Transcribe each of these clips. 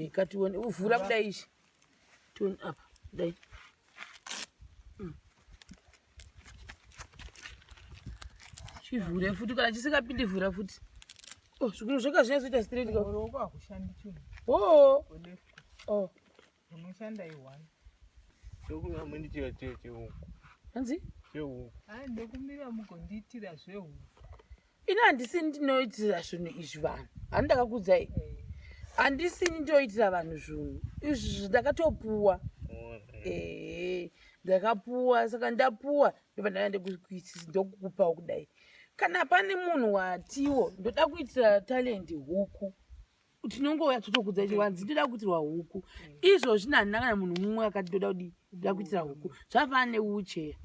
katione uvhura kudai ichi tione apa kudai chivhure futi kana chisingapindi vhura futi zvikuru zvakazvinyazoita straight unoshanda i1 ndokunamwe ndichira chehuku hanzi ndokumira mugondiitira zvehuku ina handisi ndinoitira zvinhu izvi vanhu handakakudzai handisi ndinoitira vanhu zvinhu izvi ndakatopuwa ndakapuwa saka ndapuwa ndobva ndokukupawo kudai kana pane munhu watiwo ndoda kuitira talent huku tinongouya totokudza chiwanzi ndoda kuitirwa huku izvozvi handina munhu mumwe akati ndoda kuitira huku zvafana neucheya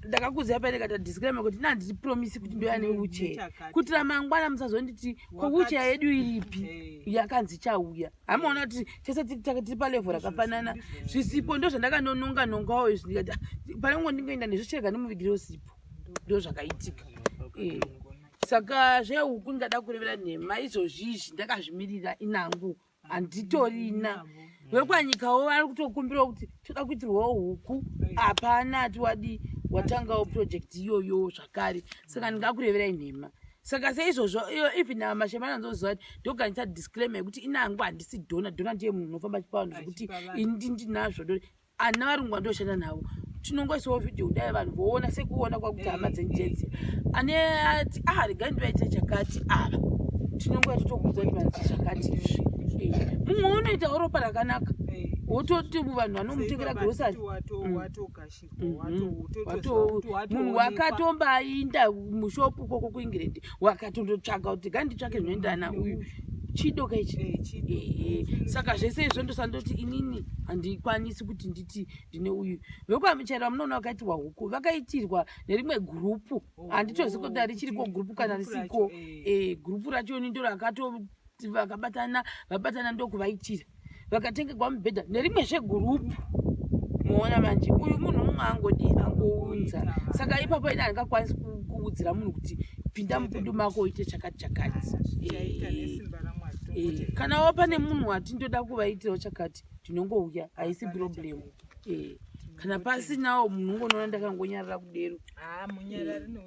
ndakakudzai pane kata disclaimer kuti handitipromisi kuti ndoya neucheya kuti ramangwana musazonditi kweucheya yedu iripi yakanzi chauya hamaona kuti tese tiri palevho rakafanana zvisipo ndo zvandakandononga-nongawo izvi ndikati pane ngo ndingoenda nezvichereka nemuvigiro usipo ndo zvakaitika saka zvehuku ndingada kurevera nhema izvozvizvi ndakazvimirira inangu handitorina vekwanyikawo vari kutokumbirawo kuti toda kuitirwawo huku hapana ati wadi watangawo projekti iyoyo zvakare saka ndingakureverai nhema saka seizvozvo even mashema anonzoziva kuti ndoganisa disclaimer yekuti inangu handisi dhona ndiye munhu unofamba chipavanhu zvekuti ini ndinazvo ana varungwa ndoshanda navo tinongoisiwo vhidhiyo kudai vanhu voona sekuona kwakuti hama dzenjedzi ane ati regai ndovaitire chakati ava tinongoya totokudza kuti vanzi zvakati izvi mumwe unoitawo ropa rakanaka wototi vanhu vanomutengera grosari munhu wakatombainda mushopu koko kuingiredi wakatondotsvaga kuti ganditsvake zvinoenderana uyu chidoka ichi saka zvese izvo ndosandoti inini handikwanisi kuti nditi ndine uyu vekwamuchaira munoona vakaitirwa huku vakaitirwa nerimwe gurupu handitozi kuti richiriko gurupu kana risiko gurupu rachoni ndo rakatoti vabatana ndokuvaitira vakatengerwa mubhedha nerimwezve gurupu moona manje uyu munhu mumwe angounza saka ipapo ina handingakwanisi kuudzira munhu kuti pinda mubudu mako uite chakati kana wapane munhu wati ndoda kuvaitirawo chakati tinongouya haisi problem kana pasinawo munhu ungonoona ndakangonyarara kudero munyarari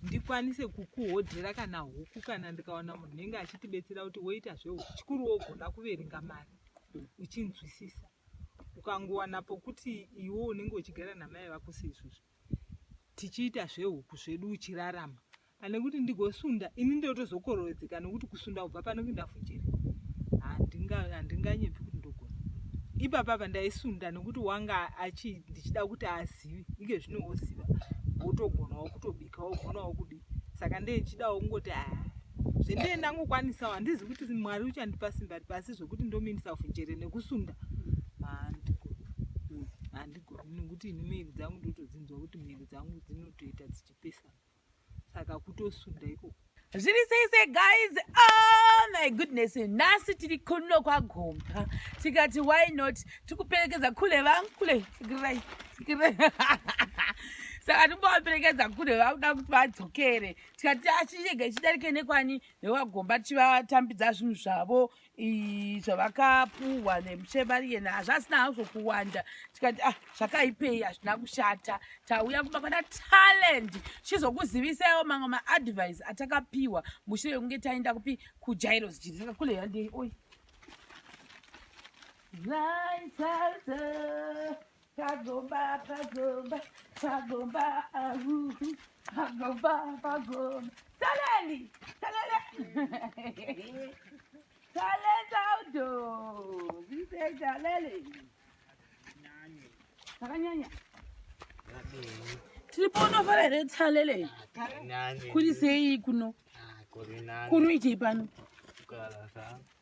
ndikwanise kukuhodhera kana huku kana ndikaona munhu nenge achitibetsera kuti woita zvehuku chikuru wogona kuverenga mari uchinzwisisa ukangowana pokuti iwo unenge uchigara namai vako seizvozvo tichiita zvehuku zvedu uchirarama pane kuti ndigosunda ini ndotozokorodzeka nekuti kusunda kubva pano kuenda funjeri handinganyepfi kuti ndogona ipapapa ndaisunda nekuti wanga ndichida kuti azive ike zvino woziva wotogonawo kutobika wogonawo kudi saka ndechidawo kungoti zvendendangokwanisawo handizi kuti mwari uchandipa simba pasi zvokuti ndominisa funjere nekusunda handigoni nekuti ini miri dzangu ndotodzinzwa kuti miri dzangu dzinotoita dzichipesana saka kutosunda ikoko zviri seise guys. Oh my goodness, nhasi tiri kuno kwaGomba tikati why not tikuperekedza kule vangu kule sikirai saka timbovaperekedza kule vakuda kuti vadzokere tikati achirege chidarike nekwani newaGomba tichivatambidza zvinhu zvavo zvavakapuhwa nemuchemariyena hazvasina hazvo kuwanda tikati zvakaipei hazvina kushata tauya kubakwana talent chizokuzivisawo mamwe maadvice atakapiwa mushure kunge taenda kupi kujairos jiri saka kule handei oi Pagomba, Talent! Talent auto! Vise Talent! Takanyanya. Tiripono fare Talent. Kuri sei kuno? Kuno ichi pano.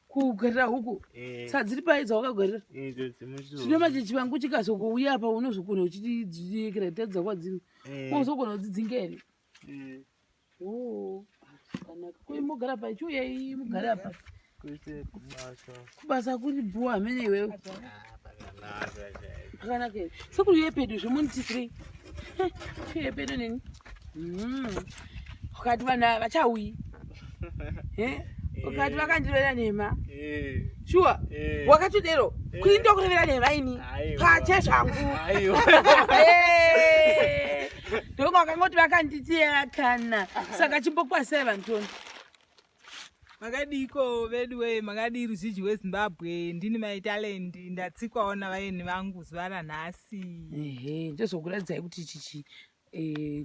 Kugara huku sadziri paidza wakagwarira zvino maje chivangu chikazokouya apa unozokona uchidzikiratedza kwadziri unozokona kudzidzinga here kanaka kuimogara pa chiuyai mugara pa kubasa kuri bhuwa hamene iwewe akanaka here sekuri yepedo zvemunitisirei yepedo neni wakati vanhu vachauyi ukati vakandivera nhema Eh. shuwa Eh. wakatodero kuinda kurevera nhema ini Aiwa. pache zvangu Aiwa. ndonga wakangoti vakanditiera kana saka chimbokwasai vantoni makadiko vedu we makadi ruzhinji rwezimbabwe ndini maitalendi ndatsikwawo navaeni vangu zuva ranhasi ndozokuradzai kuti chichi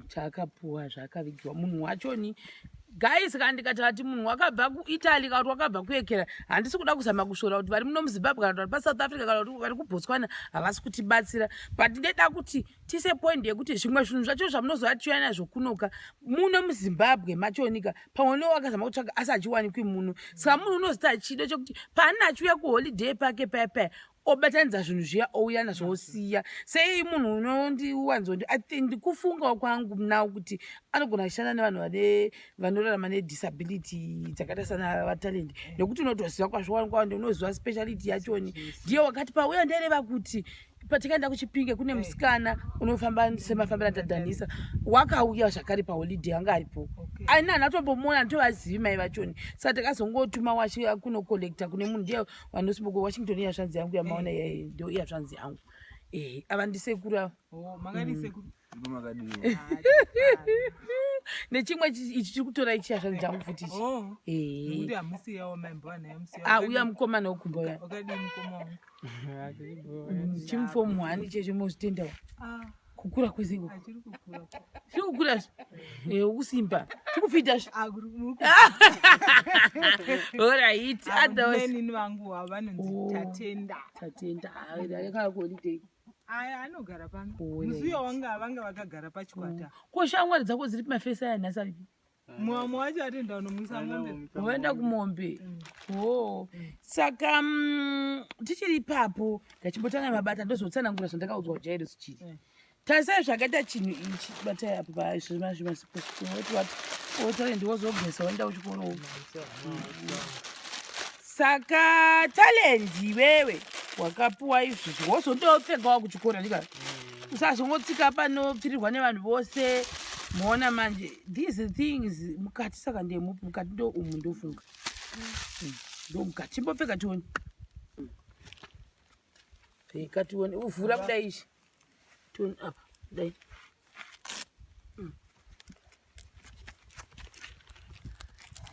chakapuwa zvakavigirwa munhu wachoni guys kana ndikatati munhu wakabva kuitaly kana kuti wakabva kuekera handisi kuda kuzama kushora kuti vari muno muzimbabwe kana kuti vari pasouth africa kana kuti vari kubotswana havasi kutibatsira but ndeda kuti tise point yekuti zvimwe zvinhu zvacho zvamunozoatiuya nazvo kunoka muno muzimbabwe machonika pamwe no wakazama kutsvaga asi achiwanikwi muno saka munhu unozita chido chokuti paani achiuya kuholiday pake paya obatanidza zvinhu zviya ouya nazvo osiya sei munhu unondiwanzondi ndikufungawo kwangu nawo kuti anogona kushanda nevanhu vanorarama nedisability dzakaita sana vatalent nekuti unotoziva kwazvowanikwa unoziva speciality yachoni ndiye wakati pauya ndereva kuti patikaenda kuchipinge kune musikana unofamba semafambira tadhanisa wakauya zvakare paholiday anga aripo aina anatombomuona nditovazivi mai vachoni saka takazongotuma washi kunokolekta kune munhu ndiye vanosiboko washington iyazvanzi yangu yamaona ndo iyazvanzi yangu ava ndisekura nechimwe ichi chiri kutora ichi yazvanzi changu futi uya mukomana wegumba uya chimufomu 1 ichecho mozvitendawo kukura kwezingo chiri kukura ukusimba chikufitazvo alright otherwise vangu vanonzi tatenda yakanga kuholiday aya anogara pano musuyo vanga vakagara pachikwata ko shamwari dzako dziri pamafesi aya nhasi aripi mumwe wacho atenda unomwisa mombe waenda kumombe saka tichiri ipapo ndachimbotanga mabata ndozotsanangura zvandakaudzwa kujairo sichiri tarisai zvakaita chinhu ichi batai apo pazvimasipooti wozogesa waenda kuchikoro saka talendi wewe wakapuwa izvizvi wozondopfegawo kuchikora ndika usazongotsika panopfirirwa nevanhu vose moona manje these things mukati saka ndemupi mukati ndo umu ndofunga ndo mukati chimbopfeka tioni pfeka tioni uvhura kudai izvi tioni apa kudai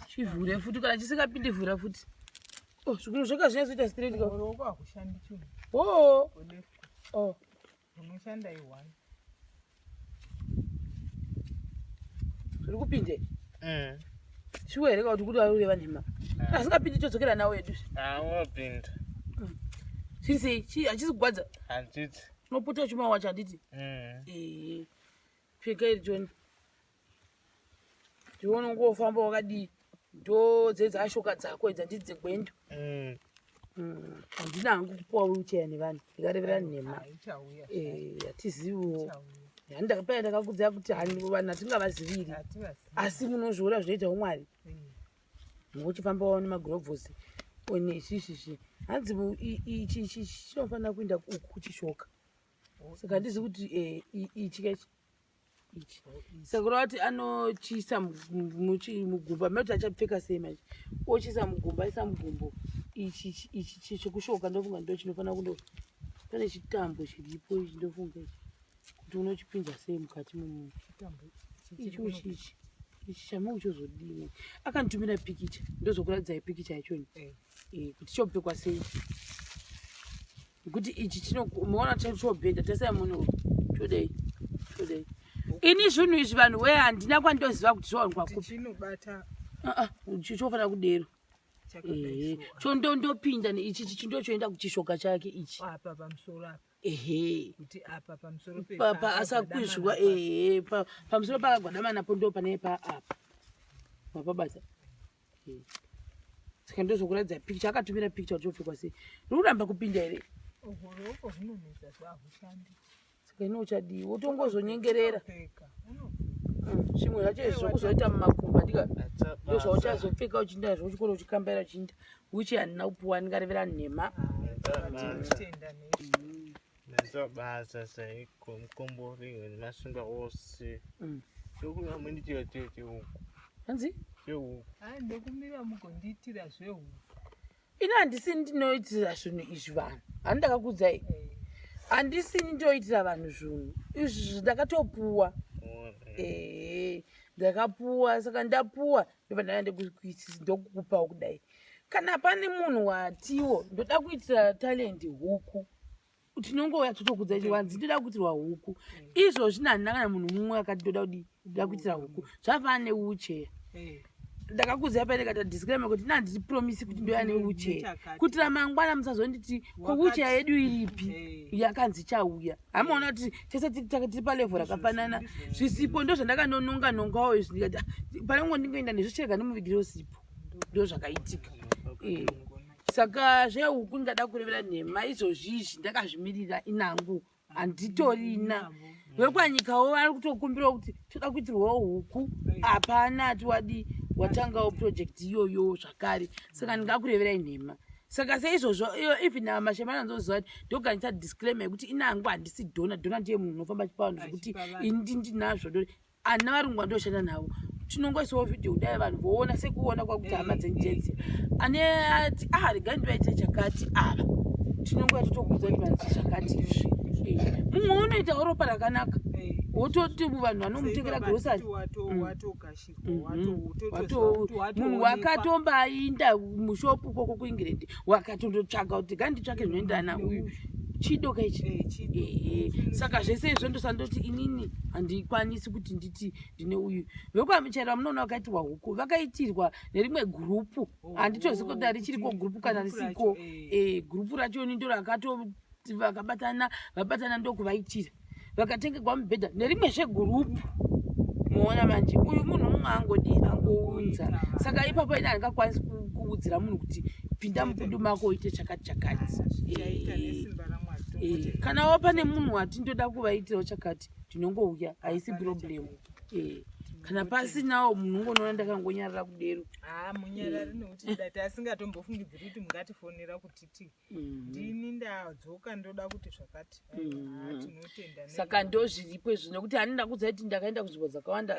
chivhure futi kana chisingapindi vhura futi zvinhu zvaka zvinyazoita straight akushandi chinhu unoshanda i1 zviri kupinde shuwa here kuti kuti varureva nhema asingapindi todzokera nawo yedu unopinda zviri sei hachisi kugwadza handiti unopota uchima wacho handiti pfeka iri toni ndione ngofamba wakadii ndo dzedzaashoka dzako idzi handiti dzegwendo handina hangu kupuwa uchaya nevanhu ndikarevera nhema hatiziviwo handakapaya ndakakudzaya kuti vanhu hatingavaziviri asi munozviona zvinoita umwari ngochifambawo nemagirobhosi one izvizvizvi hanzi ichi chinofanira kuenda kuchishoka saka handizi kuti ichikachi ichi saka kurava kuti anochiisa mugumba mekuti achapfeka sei manje ochiisa mugumba aisa mugumbo ichi chekushoka ndofunga ndo chinofanira kundo pane chitambo chiripo ichi ndofunga ichi kuti unochipinza sei mukati memunhu ichi chamungu chozodini akanditumira pikicha ndozokuradzai pikicha yachoni kuti chopfekwa sei kuti ichi chinomuona chobhenda tasai munhu chodai ini zvinhu izvi vanhu we handina kwandoziva kuti zvowanikwa chinobata chofanira kudero chondondopinda neichi chindochoenda kuchishoka chake ichi apa pamusoro apa kuti apa pamusoro asakwizhwa pamusoro pakagwadamanapo ndo pane paapa mapabasa saka ndozokuradza pikicha akatumira pikicha kuti chopfekwa sei rikuramba kupinda here ruoko zvinonetsa zvahushandi saka ino uchadii wotongozonyengerera zvimwe zvacho izvi zvokuzoita mumakumba ndika ndo zvauchazopfeka uchinda zvochikoro uchikambaira uchinda uchi handina kupuwa ndingarevera nhema nezabasa mukombori nemasunda ose ndokuti amwe ndichiva cheche uku hanzi zvehuku. ndokumira mugondiitira zvehuku. Ina handisi ndinoitira zvinhu izvi vanhu. Hani ndakakuudzai. Handisi ndinoitira vanhu zvinhu. Izvi ndakatopuwa. Ndakapuwa saka ndapuwa ndobva ndaenda kukuitisa ndokukupawo kudai. Kana pane munhu watiwo ndoda kuitira talent huku. Tinongouya totokudza kuti wanzi ndoda kuitirwa huku. Izvozvi handina kana munhu mumwe akati ndoda kuitira huku. Zvafana neucheya. Ndakakuudzai pane kata disclaimer kuti handiti promise kuti ndoya neucheya. Kuti ramangwana musazonditi kuucheya yedu iripi yakanzi chauya. Hamaona kuti tese tiri palevhel rakafanana. Zvisipo ndo zvandakanonongawo izvi ndikati pane umwe ndingoenda nezvichereka nemuvigiro sipo. Ndo zvakaitika. Saka zvehuku ndingada kurevera nhema izvozvizvi ndakazvimirira inangu handitorina. Vekwanyikawo vari kutokumbirawo kuti toda kuitirwawo huku. Hapana ati watangawo project iyoyo zvakare. Saka ndingakureverai nhema. Saka seizvozvo even mashemana anzoziva kuti ndoganisa disclaimer yekuti inangu handisi dhona. Dhona ndiye munhu unofamba chipavanhu zvekuti ini ndinazvo. Ana varungwa ndoshanda navo. Tinongoisawo vhidhiyo kudai vanhu voona sekuona kwakuti hama dzenjedzi. Ane ati regai ndivaite chakati ava. Tinongoya totokudza kuti vanzi chakati izvi. Mumwe unoitawo ropa rakanaka. Wototi vanhu vanomutengera grosari. Munhu wakatombainda mushopu koko kuIngland wakatondotsvaga kuti ganditsvake zvinoendana uyu. Chidoka ichi. Saka zvese izvo ndosandoti inini handikwanisi kuti nditi ndine uyu. Vekwamuchaira munoona vakaitirwa huku vakaitirwa nerimwe gurupu. Handitozivi kuti richiriko gurupu kana risiko. Gurupu racho ndo vakabatana ndokuvaitira. Vakatengerwa mubhedha nerimwezve gurupu. Muona manje uyu munhu mumwe angounza. Saka ipapo ina handingakwanisi kuudzira munhu kuti pinda mubudu mako uite chakati. Kana pane munhu wati ndoda kuvaitirawo chakati tinongouya haisi problem. Kana pasinawo munhu ungonoona ndakangonyarara kudero. Munyarari nekuti dati asingatombofungidziri kuti mungatifonera kutiti ndini ndadzoka ndoda kuti zvakati. Tinotenda. Saka ndozviripo izvo nekuti hani ndakudza kuti ndakaenda kunzvimbo dzakawanda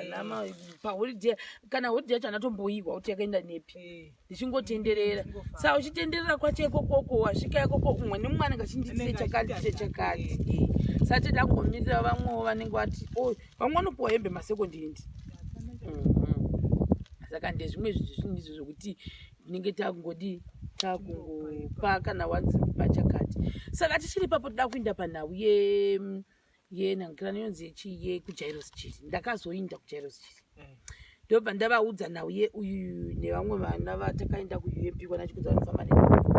paholiday. Kana holiday yacho hanatomboiwa kuti yakaenda nepi. Ndichingotenderera. Saka uchitenderera kwacho ikokoko wasvika ikoko umwe nemumwe anenge achinditire chakati. Saka toda vamwewo vanenge vati vamwe vanopuwa hembe masekondi. Saka ndezvimwe zvinhu zvokuti ndinenge takungopa kana wanzi pachakati. Saka tichiri papo toda kuenda panhau yenhangirano yonzi yekuJairos chiri. Ndakazoinda kuJairos chiri. Ndobva ndavaudza nhau uyu nevamwe vana vatakaenda kuUMP kwana chikudza vanofamba nemuku.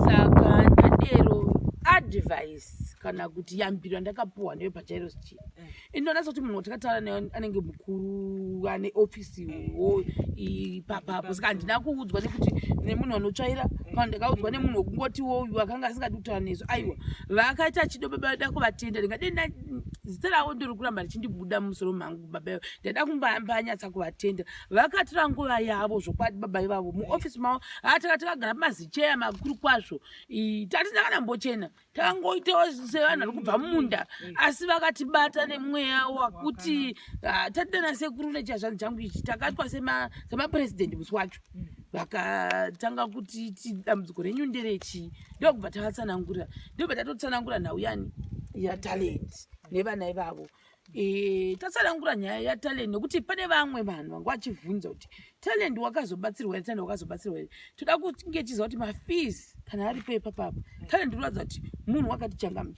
Saka ndadero advice kana kuti yambiro ndakapuwa neyo paJairos chiri. Inoona kuti munhu watakataura naye anenge mukuru ane ofisiwo ipapapo. Saka handina kuudzwa nekuti nemunhu anotsvaira. Kana ndakaudzwa nemunhu wokungotiwo uyu akanga asingadi kutaura nezvo. Aiwa vakaita chidobaba kuvatenda ndingadenda zita ravo ndiri kuramba richindibuda mumusoro mangu baba. Ndada kumbanyatsa kuvatenda. Vakatora nguva yavo zvokwadi baba ivavo muofisi mavo. Takagara pamazicheya makuru kwazvo. Tati ndakanambochena. Takangoitawo sevanhu vari kubva mumunda. Asi vakatibata nemweya wakuti tatidana sekuru nechazvanhu changu ichi. Takatwa semapresident musi wacho. Vakatanga kuti dambudziko renyu nderechi. Ndokubva tavatsanangura. Ndobva tatotsanangura nhau yatalent nevana ivavo. Tatsanangura nyaya yatalent nekuti pane vamwe vanhu vanga vachibvunza kuti talent wakazobatsirwa here, talent wakazobatsirwa here. Toda kunge tiziva kuti mafees kana aripo ipapapa. Talent inoratidza kuti munhu wakati changamu.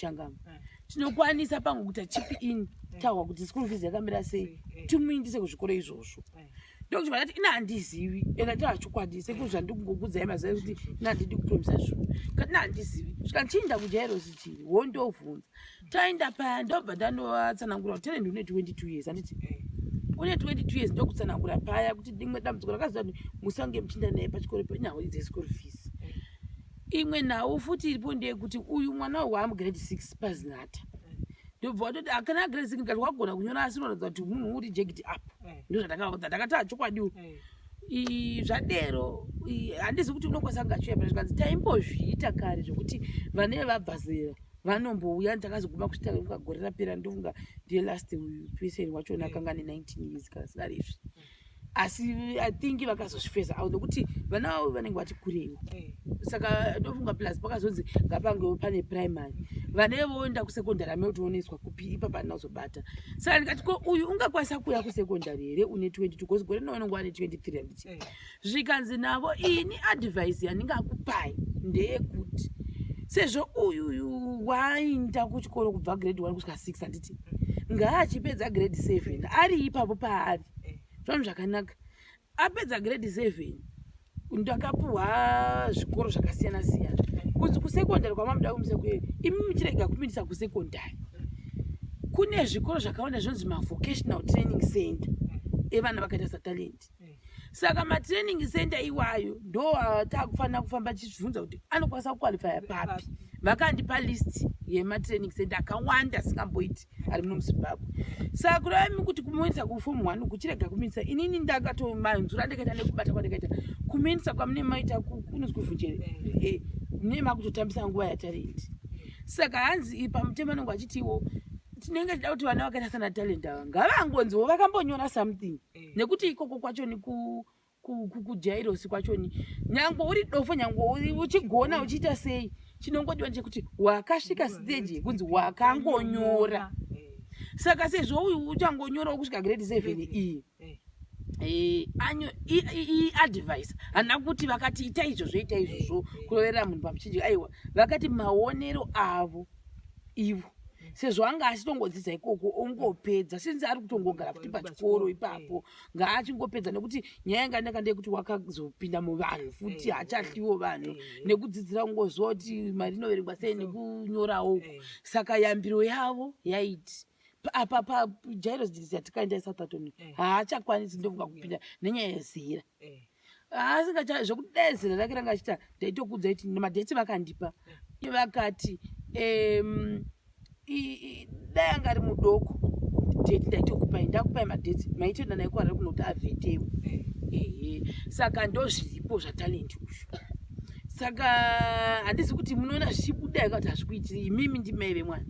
Tinokwanisa pangu kuti chipi in tahwa kuti school fees yakamira sei. Timuindise kuzvikoro izvozvo. Ndokuti vanati ina handizivi enda tachokwadi sekuru zvandikungokudzai maziva kuti ina handidi kupromisa zvinhu. Kana handizivi svika ndichienda kuJairos chiri wondobvunza. Taenda paya ndobva ndandovatsanangura kuti talent une 22 years. Handiti une 22 years ndokutsanangura paya kuti rimwe dambudziko rakaziva kuti musange muchienda naye pachikoro penhau dzeschool fees. Imwe nhau futi iripo ndeyekuti uyu mwana waamgrade 6 pazinata. Ndobva watoti akana grade 6 ngati wagona kunyora asi unoratidza kuti munhu uri jeked up. Ndozvandakaudza ndakati chokwadi. Zvadero handizi kuti unokwanisa kungachuya pazvikanzi taimbozviita kare zvokuti vane vabva zera vanombouya. Ndakazoguma kusvika gore rapera ndofunga ndiye last person wachona akanga ane 19 years kana zina rezvi. asi I think vakazozvifeza au nokuti vana vavo vanenge vati kureiwo. Saka ndofunga plus pakazonzi ngapangewo pane primary vane voenda kusekondari ameutooneswa kupi ipapa ndinazobata. Saka ndikati ko uyu ungakwanisa kuuya kusekondari here une 22 kozi gore naunenge wane 23 handiti zvikanzi navo ini advice yandingakupai ndeyekuti sezvo uyu wainda kuchikoro kubva grade 1 kusvika 6 handiti ngaachipedza grade 7 ari ipapo paari zvanhu zvakanaka. Apedza grade 7 ndakapuhwa zvikoro zvakasiyana siyana kunzi kusekondari kwamamuda kumusekuyeri imi muchirega kumindisa kusekondari kune zvikoro zvakawanda zvinonzi mavocational training center evana vakaita satalent. Saka matraining center iwayo ndo atakufanira kufamba chichibvunza kuti anokwanisa kuqualifya papi. Vakandipa list yematraining center akawanda asingamboiti ari muno muZimbabwe. Saka kureva kuti kumuendesa kuform 1 kuchirega kuminisa inini ndakatomanzura ndikaita nekubata kwandikaita kuminisa kwamune maita kunozwi kuvhunjere mune makutotambisa nguva yatalent. Saka hanzi pamutemo anenge achitiwo tinenge tichida kuti vana vakaita sana talent ava ngavangonziwo vakambonyora something nekuti ikoko kwachoni kujairosi kwachoni nyangwe uri dofo nyangwe uchigona uchiita sei chinongodiwa nchekuti wakasvika stage kunzi wakangonyora. Saka sezvo uyu uchangonyorawo kusvika grade 7 iyi anyo advice hana kuti vakati ita izvozvo kurovera munhu pamuchinji aiwa vakati maonero avo ivo sezvo anga achitongodzidza ikoko ongopedza sinzi ari kutongogara futi pachikoro ipapo ngaachingopedza nekuti nyaya yanga ndakandeye kuti wakazopinda muvanhu futi hachahliwo vanhu nekudzidzira ngozoti marinoverengwa sei nekunyorawo. Saka yambiro yavo yaiti apa jairos dirisi yatikaenda eSouthampton haachakwanisi ndofunga kupinda nenyaya yezera asinga zvokudai zera rake ranga achita ndaitokudza iti madhetsi vakandipa vakati dai anga ari mudoko ndaitokupai ndakupai madhetsi maitoenda naye kuarari kuno kuti avhetewo. Saka ndozviripo zvatalenti uzvo. Saka handisi kuti munoona zvichibudai kuti hazvikuitiri imimi ndimai vemwana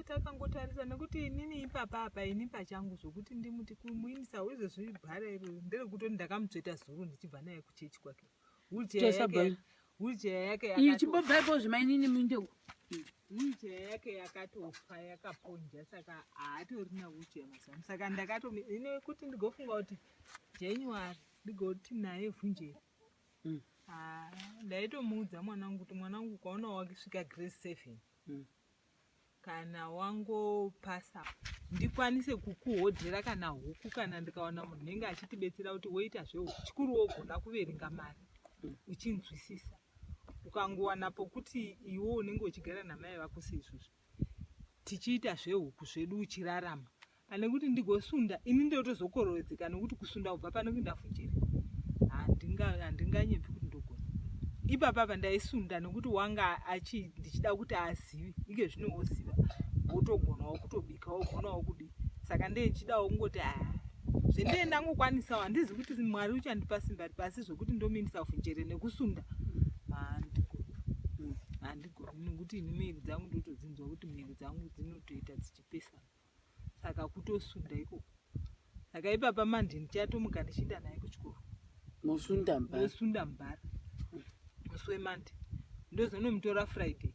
takangotarisa nekuti inini ipapa ini pachangu zvokuti ndimuti kumuindisa wezvezvibhara iro nderekutoti ndakamutsveta zuro ndichibva naye kuchechi kwake wheelchair yake ichimbobvapo zvimainini muindeko wheelchair yake yakatofa yakaponja saka haatorina wheelchair mazano. Saka ine kuti ndigofunga kuti January ndigoti naye vhunjeri ndaitomuudza mwanangu kuti mwanangu ukaona wakisvika grade 7 kana wangopasa ndikwanise kukuhodhera kana huku kana ndikaona munhu nenge achitibetsera kuti woita zvehuku chikuru wogona kuverenga mari uchinzwisisa ukangowanapo kuti iwo unenge uchigara namai vako seizvozvo tichiita zvehuku zvedu uchirarama pane kuti ndigosunda ini ndotozokorodzeka nekuti kusunda ubva pano kuenda vhunjeri handinganyepfi kuti ndogona. Ipapa ndaisunda nekuti wanga ndichida kuti azive ike zvino woziva wotogonawo kutobika wogonawo kudi. Saka ndichidawo kungoti zvendee ndangokwanisawo handizi kuti Mwari uchandipa simba pasi zvokuti ndominisa vhunjeri nekusunda handigoni nekuti ini miri dzangu ndotodzinzwa kuti miri dzangu dzinotoita dzichipesana. Saka kutosunda ikoko. Saka ipapa mandi ndichatomuka ndichienda naye kuchikoro mosunda mbara musi wemande ndozonomutora Friday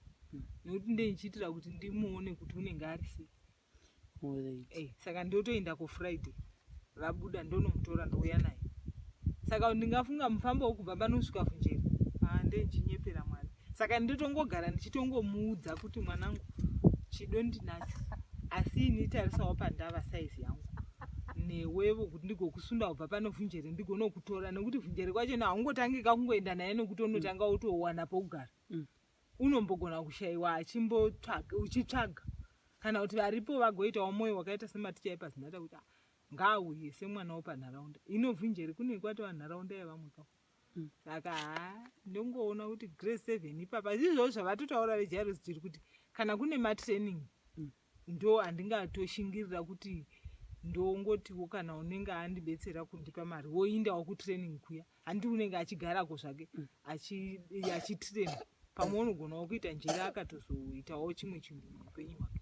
nekuti ndeichitira kuti ndimuone kuti unenge ari sei. Saka ndotoenda kuFriday vabuda ndonomutora ndouya naye. Saka ndingafunga mufambo wokubva panosvika vhunjeri ndeichinyepera Mwari. Saka ndotongogara ndichitongomuudza kuti mwanangu chido ndinacho asi ini tarisawo pandava saizi yangu newevo kuti ndigokusunda kubva pano vhunjeri ndigonokutora nekuti vhunjeri kwacho haungotangika kungoenda naye nekuti unotanga utowana pokugara unombogona kushayiwa uchitsvaga kana kuti varipo vagoitawo mwoyo wakaita sematicha epazinata kuti ngaauye semwana wepanharaunda. Ino vhunjeri kune kwatova nharaunda yevamwe kao. Saka ndongoona kuti grade 7 ipapa izvozvo zvavatotaura vejairos chiri kuti kana kune matraining ndo handingatoshingirira kuti ndongotiwo kana unenge andibetsera kundipa mari woindawo kutraining kuya handi unenge achigarako zvake achitraina pamwe unogonawo kuita njira akatozoitawo chimwe chinhu muupenyu hwake.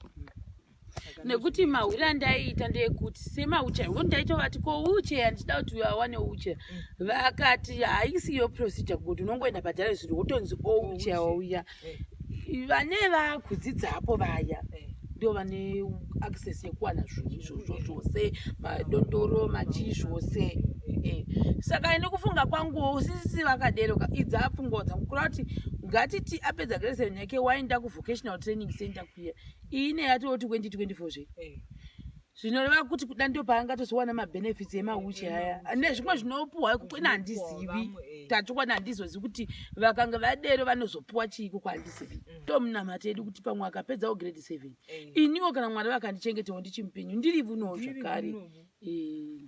nekuti mahwira ndaiita ndeyekuti semauche ndaitovati ko uche ndida kuti wawane uche vakati haisiyo procedure kuti unongoenda padharaisi wotonzi ouche wauya vane vakudzidzapo vaya ndio vane access yekuwana zvinhu zvose madondoro machii zvose saka ine kufunga kwangu usisi vakaderoka idza pfungwa dzangu kura kuti ngatiti apedza grade 7 yake waenda kuvocational training center kuya ine yatoti 2024 zve zvinoreva kuti kuda ndio paangatozowana mabenefits emauche haya nezvimwe zvinopuwa kukwena handizivi tachiwana handizozivi kuti vakanga vadero vanozopuwa chiiko kwahandizivi tomunamata edu kuti pamwe akapedzawo grade 7 iniwo kana mwana vakandichengetewo ndichimupenyu ndirivunowo zvakare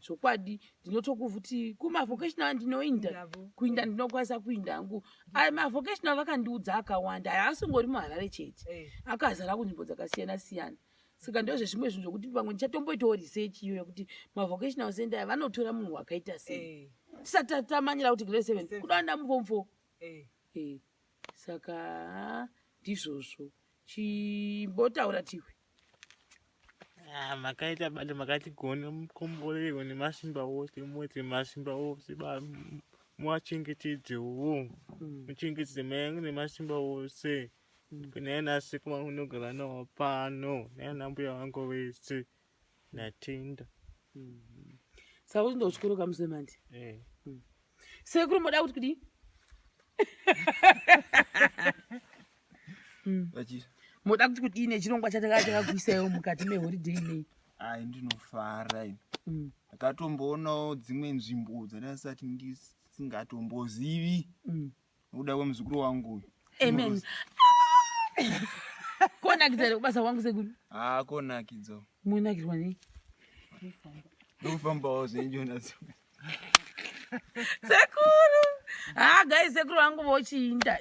zvokwadi ndinotokuvuti kumavocational ndinoinda kuinda ndinokwanisa kuinda hangu mavocational vakandiudza akawanda haasingori muharare chete akazara kunzvimbo dzakasiyana siyana saka ndozvezvimwe zvinhu zvokuti pamwe ndichatomboitawo research iyo yekuti mavocational center vanotora munhu wakaita sei tisati tamanyira kuti grade 7 kudaenda mufomfo saka ndizvozvo chimbotaura tiwe makaita bado makatigona mukomborerwa nemasimba ose moti masimba ose muwachengetedzewo muchengetedze mayangu nemasimba ose kunaena sekuma unogara nawo pano naena mbuya wangu wese natenda saka kuti ndochikoro kamusemandi sekuru moda kuti kudii moda kuti kudii nechirongwa chatakakuisaiwo mukati meholiday inei ndinofara ini ndakatomboonawo dzimwe nzvimbo dzandasati ndisingatombozivi nokuda kwemuzukuru wangu uyu amen konakidza kubasa kwangu sekuru konakidza munakirwa nei ndofambawo zvenjona sekuru guys sekuru vangu vochiinda